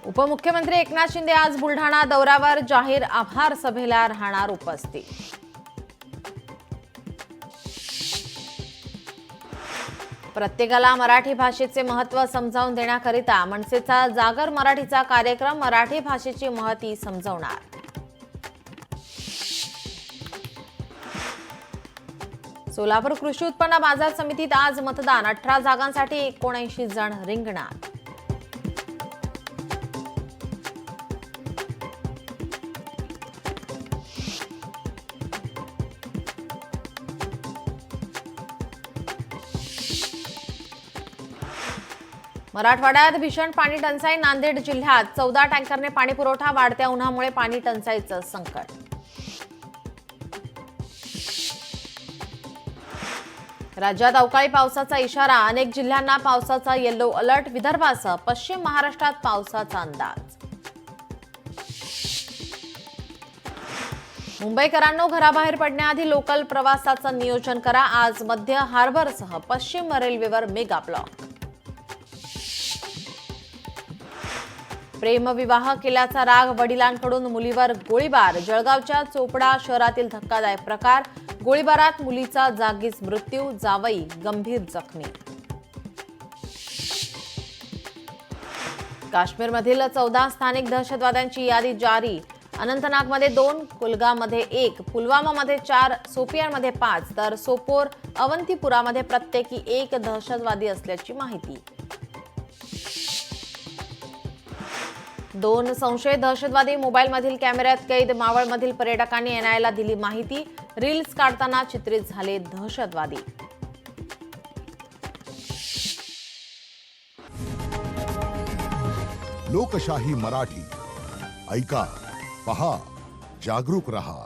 उपमुख्यमंत्री एकनाथ शिंदे आज बुलढाणा दौऱ्यावर, जाहीर आभार सभेला राहणार उपस्थित। प्रत्येकाला मराठी भाषेचे महत्त्व समजावून देण्याकरिता मनसेचा जागर मराठीचा कार्यक्रम मराठी भाषेची महती समजवणार। सोलापूर कृषी उत्पन्न बाजार समितीत आज मतदान, 18 जागांसाठी 79 जण रिंगणात। मराठवाड्यात भीषण पाणी टंचाई, नांदेड जिल्ह्यात 14 टँकरने पाणी पुरवठा, वाढत्या उन्हामुळे पाणी टंचाईचं संकट। राज्यात अवकाळी पावसाचा इशारा, अनेक जिल्ह्यांना पावसाचा येलो अलर्ट, विदर्भासह पश्चिम महाराष्ट्रात पावसाचा अंदाज। मुंबईकरांनो, घराबाहेर पडण्याआधी लोकल प्रवासाचं नियोजन करा। आज मध्य हार्बरसह पश्चिम रेल्वेवर मेगा ब्लॉक। प्रेमविवाह केल्याचा राग, वडिलांकडून मुलीवर गोळीबार, जळगावच्या चोपडा शहरातील धक्कादायक प्रकार, गोळीबारात मुलीचा जागीच मृत्यू, जावई गंभीर जखमी। काश्मीरमधील 14 स्थानिक दहशतवाद्यांची यादी जारी, अनंतनागमध्ये 2, कुलगाममध्ये 1, पुलवामामध्ये 4, सोपियानमध्ये 5 तर सोपोर अवंतीपुरामध्ये प्रत्येकी 1 दहशतवादी असल्याची माहिती। 2 संशयित दहशतवादी मोबाईलमधील कॅमेऱ्यात कैद, मावळमधील पर्यटकांनी एनआयला दिली माहिती, रील्स काढताना चित्रित झाले दहशतवादी। लोकशाही मराठी ऐका, पहा, जागरूक रहा।